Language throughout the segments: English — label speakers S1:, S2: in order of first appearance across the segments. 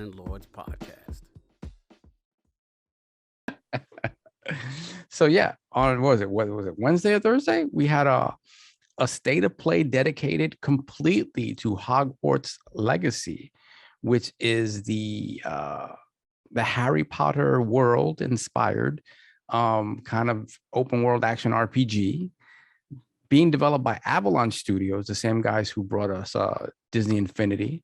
S1: and Lords podcast.
S2: So yeah, on what was it Wednesday or Thursday? We had a state of play dedicated completely to Hogwarts Legacy, which is the Harry Potter world inspired kind of open world action RPG being developed by Avalanche Studios, the same guys who brought us Disney Infinity,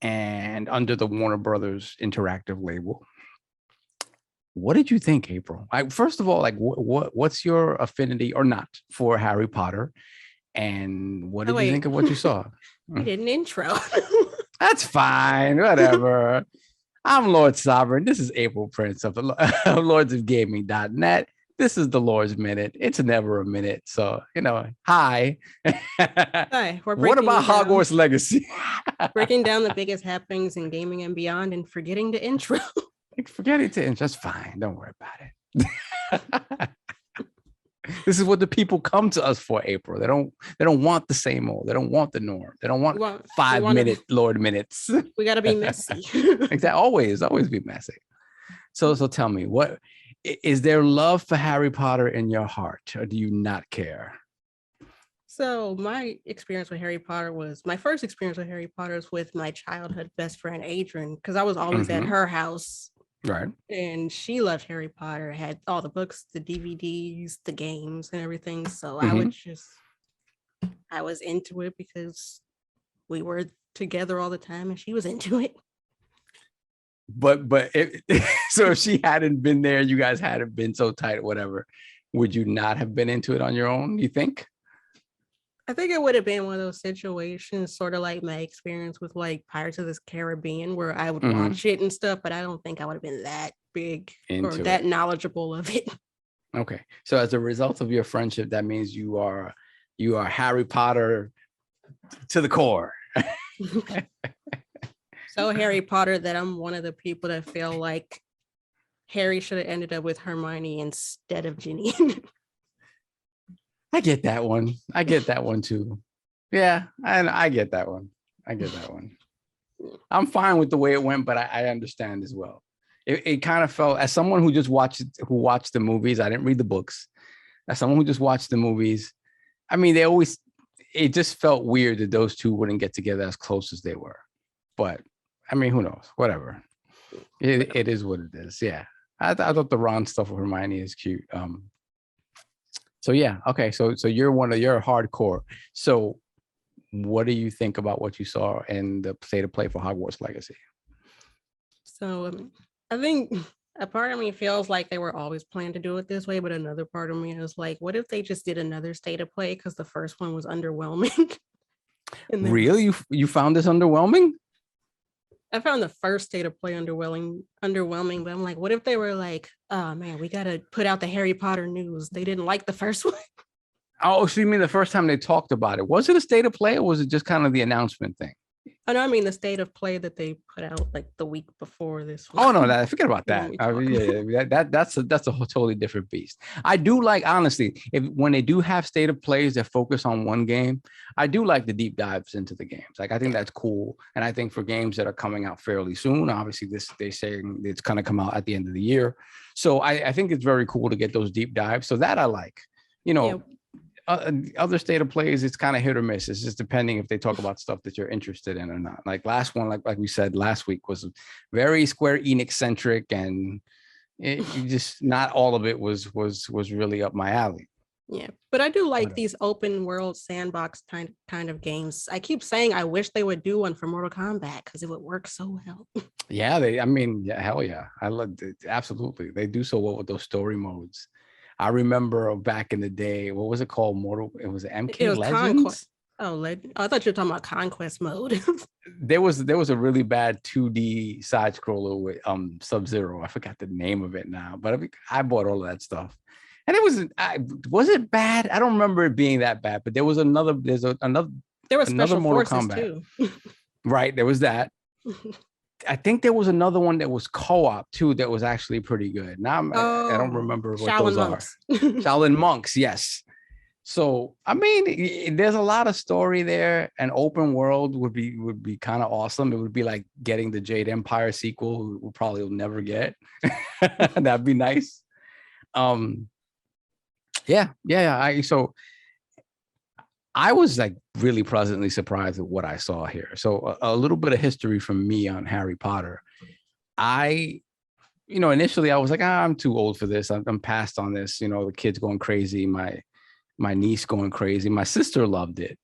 S2: and under the Warner Brothers Interactive label. What did you think, April? First of all, like, what's your affinity or not for Harry Potter, and what did you think of what you saw?
S3: We did an intro.
S2: That's fine, whatever. I'm Lord Sovereign. This is April Prince of lordsofgaming.net. This is the Lord's Minute. It's never a minute. So, hi.
S3: Hi.
S2: What about Hogwarts Legacy?
S3: Breaking down the biggest happenings in gaming and beyond and forgetting the intro.
S2: Forgetting to intro. That's fine. Don't worry about it. This is what the people come to us for, April. They don't want the same old. They don't want the norm. They don't want 5-minute Lord minutes.
S3: We got to be messy.
S2: Exactly. Always be messy. So tell me, what is there love for Harry Potter in your heart, or do you not care?
S3: So my first experience with Harry Potter was with my childhood best friend, Adrian, because I was always at her house.
S2: Right.
S3: And she loved Harry Potter, had all the books, the DVDs, the games and everything. So I was into it because we were together all the time and she was into it.
S2: But so if she hadn't been there, you guys hadn't been so tight or whatever, would you not have been into it on your own, you think?
S3: I think it would have been one of those situations, sort of like my experience with like Pirates of the Caribbean, where I would watch it and stuff, but I don't think I would have been that big or that knowledgeable of it.
S2: Okay. So as a result of your friendship, that means you are Harry Potter to the core.
S3: So Harry Potter that I'm one of the people that feel like Harry should have ended up with Hermione instead of Ginny.
S2: I get that one too. Yeah, I get that one. I'm fine with the way it went, but I understand as well. It kind of felt, as someone who watched the movies, I didn't read the books. As someone who just watched the movies, I mean, it just felt weird that those two wouldn't get together as close as they were. But I mean, who knows? Whatever. It is what it is. Yeah. I thought the Ron stuff with Hermione is cute. So yeah, okay. So you're hardcore. So what do you think about what you saw in the state of play for Hogwarts Legacy?
S3: So I think a part of me feels like they were always planning to do it this way, but another part of me is like, what if they just did another state of play because the first one was underwhelming?
S2: Really? You found this underwhelming?
S3: I found the first state of play underwhelming, but I'm like, what if they were like, oh man, we got to put out the Harry Potter news. They didn't like the first one.
S2: Oh, so you mean the first time they talked about it? Was it a state of play or was it just kind of the announcement thing?
S3: Oh, no, I mean the state of play that they put out like the week before this one.
S2: Oh no, forget about that. That's a totally different beast. I do like, honestly, when they do have state of plays that focus on one game, I do like the deep dives into the games. Like, I think that's cool, and I think for games that are coming out fairly soon, obviously they say it's going to come out at the end of the year, so I think it's very cool to get those deep dives. So that I like, Other state of plays, it's kind of hit or miss. It's just depending if they talk about stuff that you're interested in or not. Like last one, like we said last week, was very Square Enix centric, and just not all of it was really up my alley.
S3: Yeah, but I do like these open world sandbox kind of games. I keep saying I wish they would do one for Mortal Kombat because it would work so well.
S2: Yeah, hell yeah, I love it. Absolutely, they do so well with those story modes. I remember back in the day, what was it called? It was MK Legends.
S3: I thought you were talking about Conquest mode.
S2: There was a really bad 2D side scroller with Sub-Zero. I forgot the name of it now, but I bought all of that stuff, and was it bad? I don't remember it being that bad, but there was another. There was
S3: Special
S2: Mortal
S3: Forces
S2: Kombat
S3: too.
S2: Right, there was that. I think there was another one that was co-op too that was actually pretty good. Now I don't remember what
S3: Shaolin
S2: those
S3: Monks.
S2: are. Shaolin Monks, yes. So I mean, there's a lot of story there. An open world would be kind of awesome. It would be like getting the Jade Empire sequel. We'll probably will never get. That'd be nice. Um, yeah. I was like really pleasantly surprised at what I saw here. So a little bit of history from me on Harry Potter. I, initially I was like, I'm too old for this. I'm past on this. The kids going crazy. My niece going crazy. My sister loved it,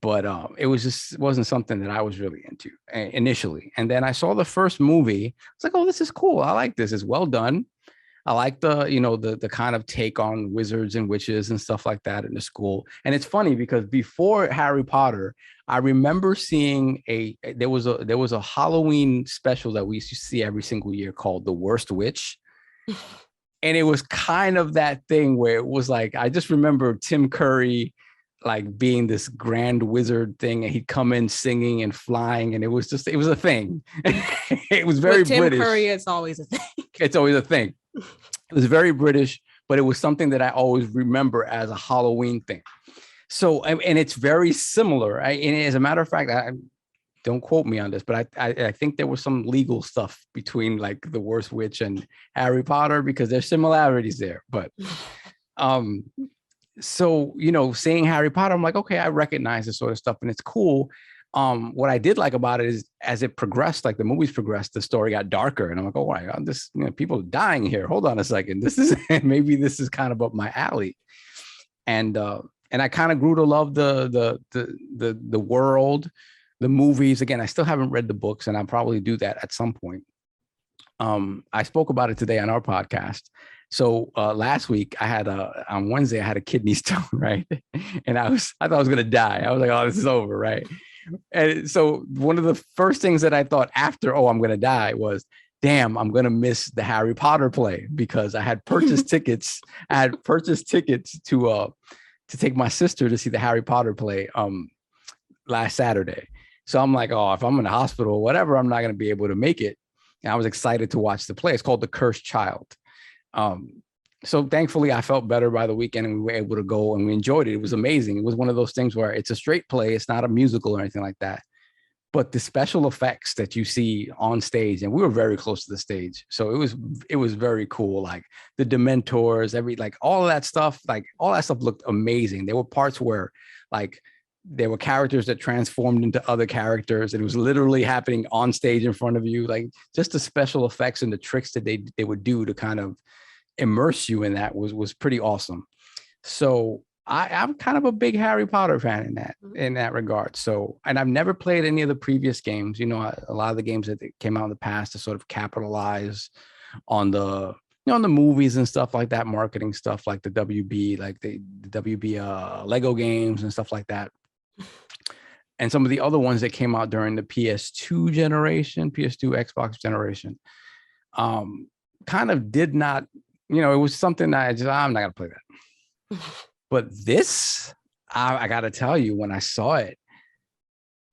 S2: but it wasn't something that I was really into initially. And then I saw the first movie. It's like, oh, this is cool. I like this. It's well done. I like the kind of take on wizards and witches and stuff like that in the school. And it's funny because before Harry Potter, I remember seeing there was a Halloween special that we used to see every single year called The Worst Witch. And it was kind of that thing where it was like, I just remember Tim Curry like being this grand wizard thing, and he'd come in singing and flying, and it was a thing. It was very
S3: Tim
S2: British.
S3: Curry, it's always a thing.
S2: It's always a thing. It was very British, but it was something that I always remember as a Halloween thing. So, and it's very similar. And as a matter of fact, don't quote me on this, but I think there was some legal stuff between like The Worst Witch and Harry Potter because there's similarities there. But so, seeing Harry Potter, I'm like, okay, I recognize this sort of stuff and it's cool. What I did like about it is as it progressed, like the movies progressed, the story got darker. And I'm like, oh my God, this, people are dying here. Hold on a second. Maybe this is kind of up my alley. And I kind of grew to love the world, the movies. Again, I still haven't read the books, and I'll probably do that at some point. I spoke about it today on our podcast. So last week on Wednesday, I had a kidney stone, right? And I thought I was going to die. I was like, oh, this is over, right? And so one of the first things that I thought after, oh, I'm going to die was, damn, I'm going to miss the Harry Potter play because I had purchased tickets. I had purchased tickets to take my sister to see the Harry Potter play last Saturday. So I'm like, oh, if I'm in the hospital or whatever, I'm not going to be able to make it. And I was excited to watch the play. It's called The Cursed Child. So thankfully I felt better by the weekend and we were able to go and we enjoyed it. It was amazing. It was one of those things where it's a straight play. It's not a musical or anything like that, but the special effects that you see on stage, and we were very close to the stage. So it was very cool. Like the Dementors, all of that stuff, like all that stuff looked amazing. There were parts where like there were characters that transformed into other characters, and it was literally happening on stage in front of you. Like just the special effects and the tricks that they would do to kind of immerse you in that was pretty awesome. So I'm kind of a big Harry Potter fan in that regard. So, and I've never played any of the previous games. A lot of the games that came out in the past to sort of capitalize on the on the movies and stuff like that, marketing stuff like the WB, like the WB Lego games and stuff like that. And some of the other ones that came out during the PS2 generation, PS2 Xbox generation, kind of did not. It was something that I'm not going to play that. But this, I got to tell you, when I saw it,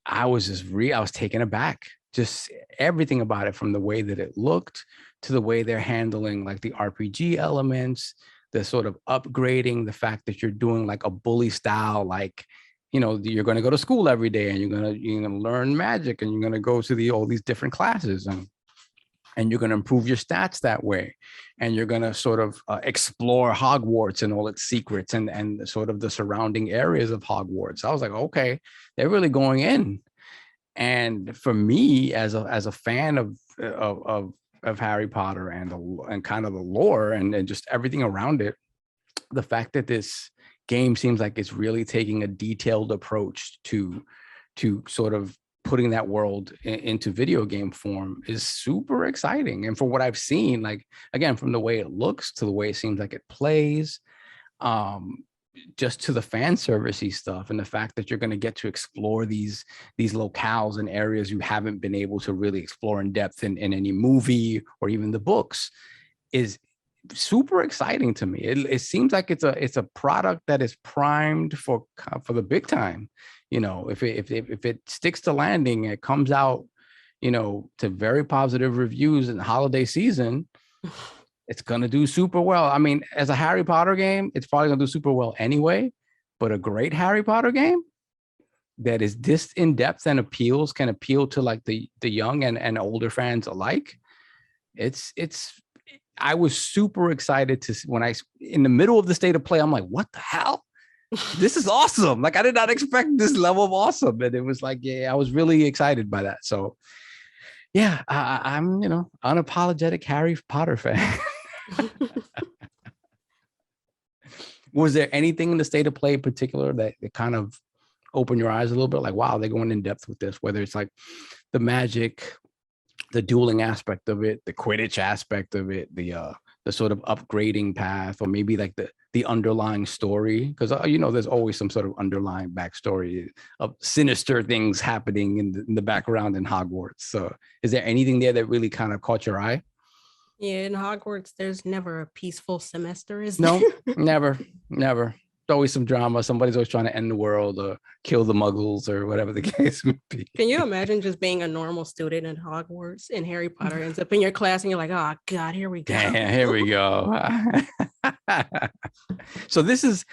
S2: I was I was taken aback. Just everything about it, from the way that it looked to the way they're handling like the RPG elements, the sort of upgrading, the fact that you're doing like a bully style, like, you're going to go to school every day and you're going to learn magic and you're going to go to all these different classes and you're going to improve your stats that way. And you're going to sort of explore Hogwarts and all its secrets and sort of the surrounding areas of Hogwarts. I was like, okay, they're really going in. And for me, as a fan of Harry Potter and kind of the lore and just everything around it, the fact that this game seems like it's really taking a detailed approach to sort of putting that world into video game form is super exciting. And for what I've seen, like, again, from the way it looks to the way it seems like it plays, just to the fan servicey stuff and the fact that you're going to get to explore these locales and areas you haven't been able to really explore in depth in any movie or even the books is super exciting to me. It seems like it's a product that is primed for the big time. If it sticks to landing, it comes out, to very positive reviews in the holiday season, it's going to do super well. I mean, as a Harry Potter game, it's probably going to do super well anyway, but a great Harry Potter game that is this in depth and can appeal to like the young and older fans alike. I was super excited to when in the middle of the state of play, I'm like, what the hell? This is awesome. Like I did not expect this level of awesome. And it was like, yeah, I was really excited by that. So yeah, I'm, unapologetic Harry Potter fan. Was there anything in the state of play in particular that kind of opened your eyes a little bit? Like, wow, they're going in depth with this, whether it's like the magic, the dueling aspect of it, the Quidditch aspect of it, the sort of upgrading path, or maybe like the underlying story, because there's always some sort of underlying backstory of sinister things happening in the background in Hogwarts. So is there anything there that really kind of caught your eye?
S3: Yeah, in Hogwarts, there's never a peaceful semester, is
S2: No,
S3: there?
S2: never. There's always some drama. Somebody's always trying to end the world or kill the muggles or whatever the case may be.
S3: Can you imagine just being a normal student in Hogwarts and Harry Potter ends up in your class and you're like, oh God, here we go.
S2: Damn, here we go. So this is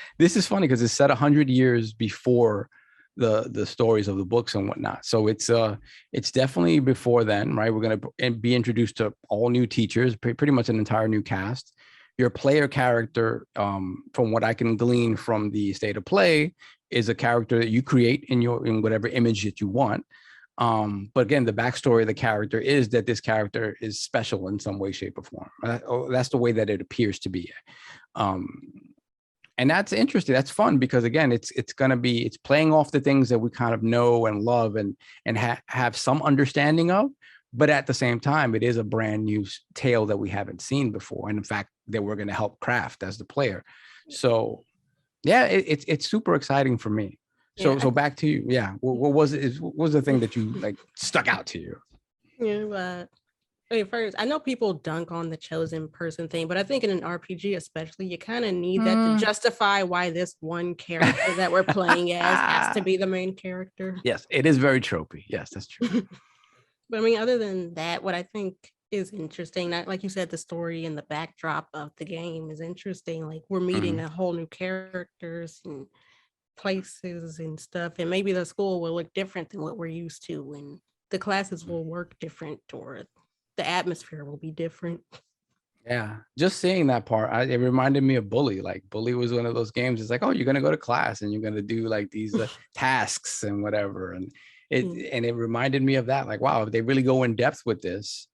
S2: funny because it's set 100 years before the stories of the books and whatnot. So it's definitely before then, right? We're going to be introduced to all new teachers, pretty much an entire new cast. Your player character, from what I can glean from the state of play, is a character that you create in whatever image that you want. But again, the backstory of the character is that this character is special in some way, shape, or form. That's the way that it appears to be. And that's interesting. That's fun because again, it's playing off the things that we kind of know and love and have some understanding of. But at the same time, it is a brand new tale that we haven't seen before. And in fact, that we're going to help craft as the player. So yeah, it's super exciting for me. So back to you. Yeah. What was it? What was the thing that you like stuck out to you?
S3: Yeah, first, I know people dunk on the chosen person thing, but I think in an RPG especially, you kind of need that to justify why this one character that we're playing as has to be the main character.
S2: Yes, it is very tropey. Yes, that's true.
S3: But I mean, other than that, what I think is interesting, like you said, the story and the backdrop of the game is interesting. Like we're meeting a whole new characters and places and stuff, and maybe the school will look different than what we're used to, and the classes will work different, or the atmosphere will be different.
S2: Yeah, just seeing that part, it reminded me of Bully. Like Bully was one of those games. It's like, oh, you're gonna go to class and you're gonna do like these tasks and whatever, and it reminded me of that. Like, wow, if they really go in depth with this,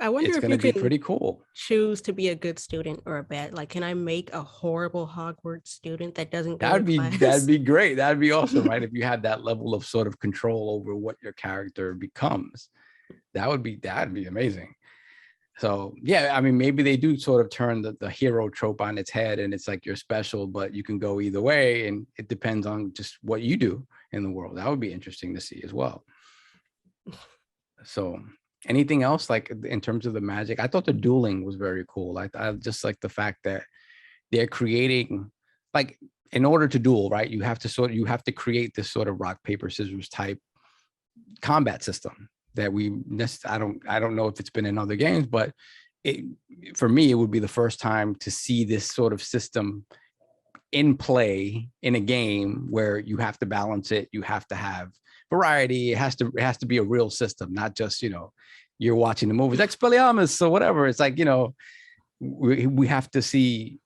S3: I wonder
S2: it's
S3: if
S2: gonna
S3: you
S2: be
S3: can
S2: pretty cool.
S3: Choose to be a good student or a bad. Like, can I make a horrible Hogwarts student that doesn't go
S2: That'd
S3: to class?
S2: That'd be great. That'd be awesome, right? If you had that level of sort of control over what your character becomes, that'd be amazing. So yeah, I mean, maybe they do sort of turn the hero trope on its head, and it's like you're special, but you can go either way, and it depends on just what you do in the world. That would be interesting to see as well. So anything else like in terms of the magic? I thought the dueling was very cool. I just like the fact that they're creating, like, in order to duel, right, you have to create this sort of rock paper scissors type combat system that I don't know if it's been in other games, but for me it would be the first time to see this sort of system in play in a game where you have to balance it, you have to have variety, it has to be a real system, not just you're watching the movies Expelliarmus or whatever. It's like we have to see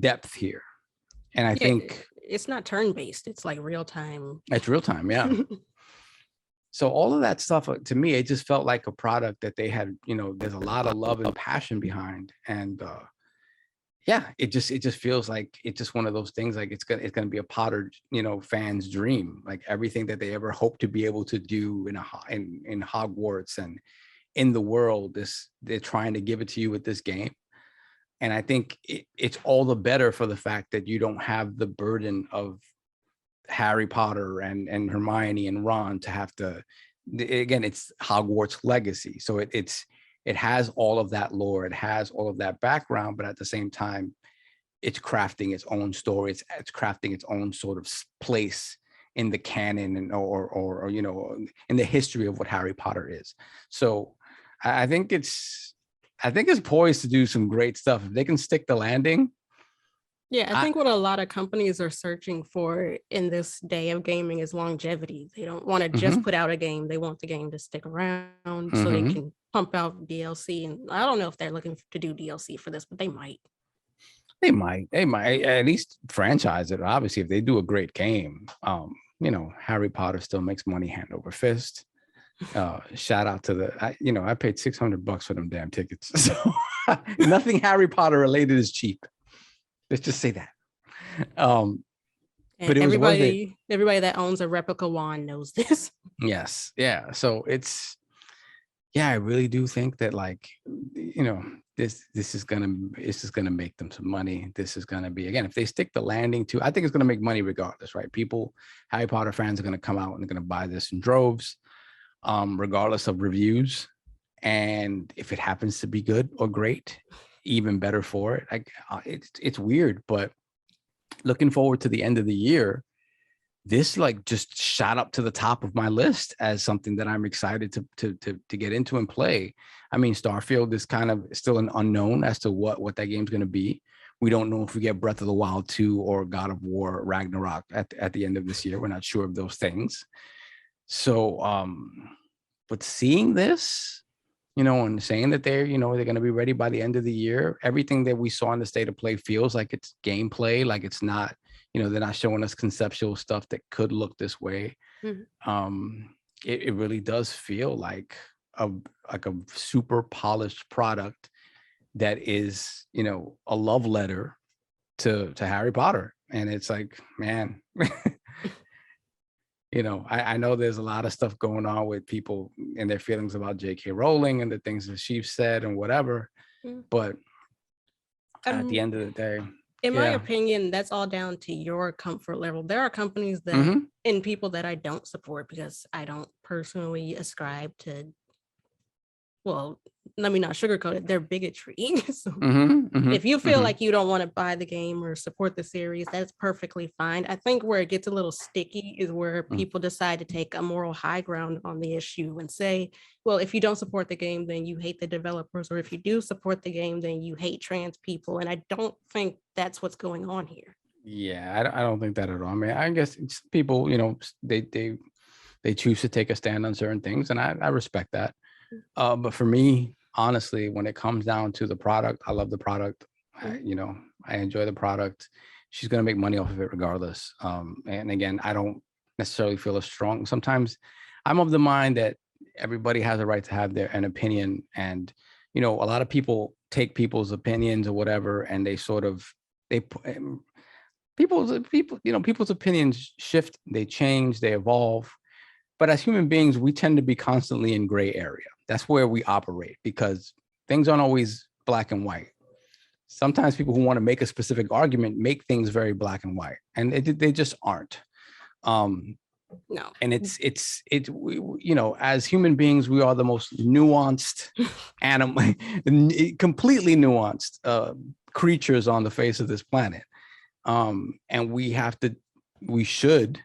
S2: depth here, and I think
S3: it's not turn-based, it's like real time.
S2: It's real time, yeah. So all of that stuff, to me, it just felt like a product that they had, there's a lot of love and passion behind. And yeah, it just feels like it's just one of those things, like it's gonna be a Potter, fan's dream. Like everything that they ever hope to be able to do in Hogwarts and in the world, they're trying to give it to you with this game. And I think it's all the better for the fact that you don't have the burden of Harry Potter and Hermione and Ron to have to, again, it's Hogwarts legacy. So it has all of that lore, it has all of that background, but at the same time, it's crafting its own story. It's crafting its own sort of place in the canon and or in the history of what Harry Potter is. So I think it's poised to do some great stuff. If they can stick the landing,
S3: Yeah, I think what a lot of companies are searching for in this day of gaming is longevity. They don't want to just
S2: Mm-hmm.
S3: put out a game. They want the game to stick around so they
S2: Mm-hmm.
S3: can pump out DLC. And I don't know if they're looking to do DLC for this, but they might.
S2: They might at least franchise it. Obviously, if they do a great game, Harry Potter still makes money hand over fist. Shout out to I paid $600 for them damn tickets. So nothing Harry Potter related is cheap. Let's just say that.
S3: And
S2: But it was worth it.
S3: everybody that owns a replica wand knows this.
S2: Yes. Yeah. So I really do think that this is gonna make them some money. This is gonna be, again, if they stick the landing to, I think it's gonna make money regardless, right? Harry Potter fans are gonna come out and they're gonna buy this in droves, regardless of reviews. And if it happens to be good or great, even better for it. It's weird, but looking forward to the end of the year, this just shot up to the top of my list as something that I'm excited to get into and play. I mean, Starfield is kind of still an unknown as to what that game's going to be. We don't know if we get Breath of the Wild 2 or God of War Ragnarok at the end of this year. We're not sure of those things. So, but seeing this, and saying that they're going to be ready by the end of the year, everything that we saw in the state of play feels like it's gameplay, like it's not, they're not showing us conceptual stuff that could look this way. Mm-hmm. It really does feel like a super polished product that is, a love letter to Harry Potter. And it's like, man, I know there's a lot of stuff going on with people and their feelings about J.K. Rowling and the things that she's said and whatever. But at the end of the day,
S3: in my opinion, that's all down to your comfort level. There are companies that and people that I don't support because I don't personally ascribe to, well, let me not sugarcoat it, they're bigotry. So if you feel like you don't want to buy the game or support the series, that's perfectly fine. I think where it gets a little sticky is where people decide to take a moral high ground on the issue and say, well, if you don't support the game, then you hate the developers, or if you do support the game, then you hate trans people. And I don't think that's what's going on here.
S2: Yeah, I don't think that at all. I mean, I guess it's people, they choose to take a stand on certain things, and I respect that. But for me, honestly, when it comes down to the product, I love the product. I enjoy the product. She's going to make money off of it regardless. And again, I don't necessarily feel as strong. Sometimes I'm of the mind that everybody has a right to have an opinion. And, a lot of people take people's opinions or whatever, and people's opinions shift, they change, they evolve. But as human beings, we tend to be constantly in gray area. That's where we operate because things aren't always black and white. Sometimes people who want to make a specific argument make things very black and white, and they just aren't.
S3: No.
S2: And as human beings, we are the most nuanced animal, completely nuanced creatures on the face of this planet. And we should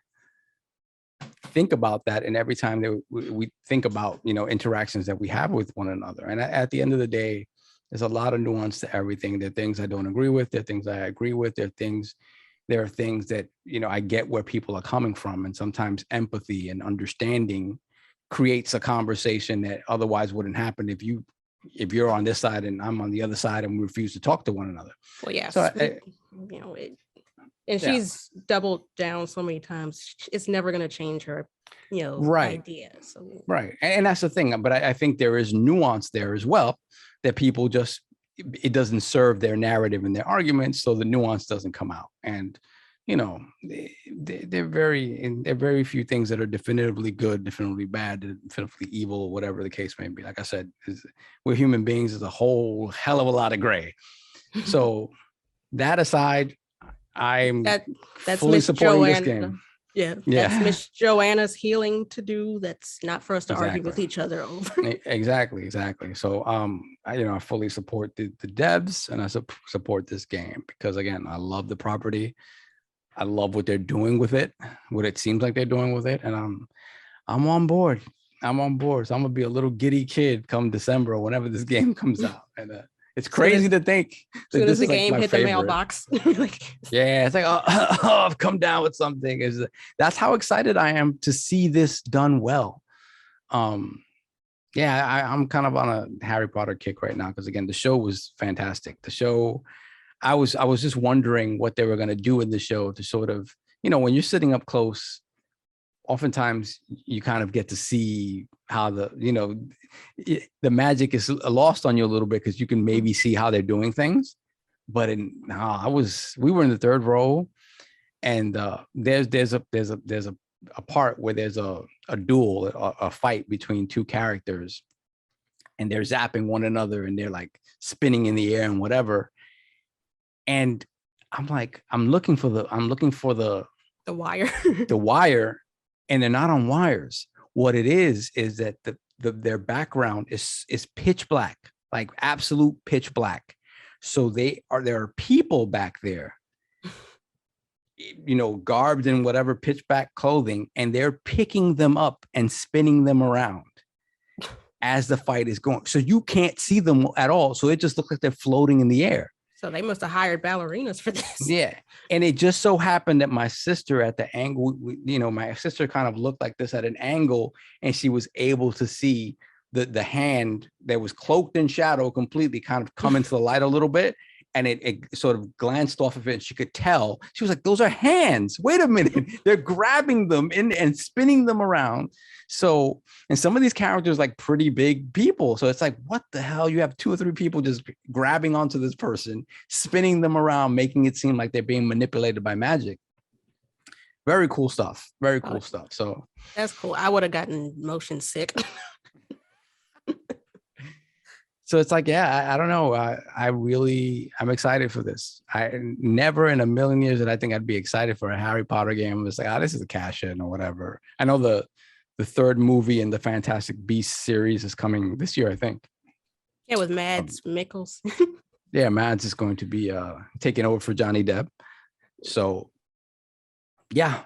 S2: think about that, and every time that we think about interactions that we have with one another. And at the end of the day, there's a lot of nuance to everything. There are things I don't agree with, there are things I agree with, there are things that I get where people are coming from, and sometimes empathy and understanding creates a conversation that otherwise wouldn't happen if you're on this side and I'm on the other side and we refuse to talk to one another.
S3: Well, yes. So she's doubled down so many times. It's never going to change her, idea. So.
S2: Right. And that's the thing. But I think there is nuance there as well, that people it doesn't serve their narrative and their arguments. So the nuance doesn't come out. And, there are very few things that are definitively good, definitively bad, definitively evil, whatever the case may be. Like I said, we're human beings. There's a whole hell of a lot of gray. So that aside, that's fully supporting this game.
S3: Yeah, that's Miss Joanna's healing to do. That's not for us to argue with each other over.
S2: Exactly. So, I fully support the devs, and I support this game because, again, I love the property. I love what they're doing with it, what it seems like they're doing with it, and I'm on board. So I'm gonna be a little giddy kid come December or whenever this game comes out, and It's crazy to think that
S3: soon
S2: this
S3: as the
S2: is like
S3: game
S2: my
S3: hit the
S2: favorite.
S3: mailbox, like,
S2: Yeah, it's like, oh, I've come down with something. That's how excited I am to see this done well. Yeah, I'm kind of on a Harry Potter kick right now because again, the show was fantastic. The show, I was just wondering what they were going to do in the show to sort of, when you're sitting up close, oftentimes you kind of get to see how the magic is lost on you a little bit because you can maybe see how they're doing things. But we were in the third row, and there's a part where there's a duel, a fight between two characters, and they're zapping one another and they're like spinning in the air and whatever. And I'm like, I'm looking for the
S3: wire.
S2: the wire, and they're not on wires. What it is that their background is pitch black, like absolute pitch black. So there are people back there, garbed in whatever pitch black clothing, and they're picking them up and spinning them around as the fight is going. So you can't see them at all. So it just looks like they're floating in the air.
S3: So they must have hired ballerinas for this.
S2: Yeah. And it just so happened that my sister at the angle, my sister kind of looked like this at an angle, and she was able to see the hand that was cloaked in shadow completely kind of come into the light a little bit. And it sort of glanced off of it. And she could tell. She was like, those are hands. Wait a minute. They're grabbing them and spinning them around. So, and some of these characters like pretty big people. So it's like, what the hell? You have 2 or 3 people just grabbing onto this person, spinning them around, making it seem like they're being manipulated by magic. Very cool stuff. Very cool stuff. So
S3: that's cool. I would have gotten motion sick.
S2: So it's like, yeah, I don't know. I'm excited for this. I never in a million years that I think I'd be excited for a Harry Potter game. It's like, this is a cash in or whatever. I know the third movie in the Fantastic Beasts series is coming this year, I think.
S3: Yeah, with Mads Mikkelsen.
S2: Yeah, Mads is going to be taking over for Johnny Depp. So, yeah,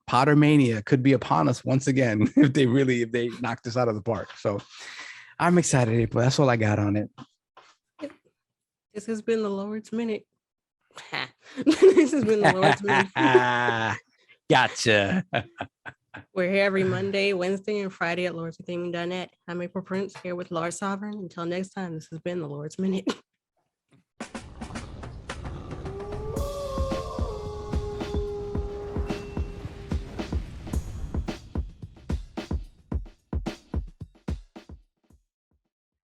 S2: Potter Mania could be upon us once again if they knock this out of the park. So I'm excited, but that's all I got on it.
S3: This has been the Lord's Minute. This has been the Lord's Minute.
S2: Gotcha.
S3: We're here every Monday, Wednesday, and Friday at lordsofgaming.net. I'm April Prince here with Lord Sovereign. Until next time, this has been the Lord's Minute.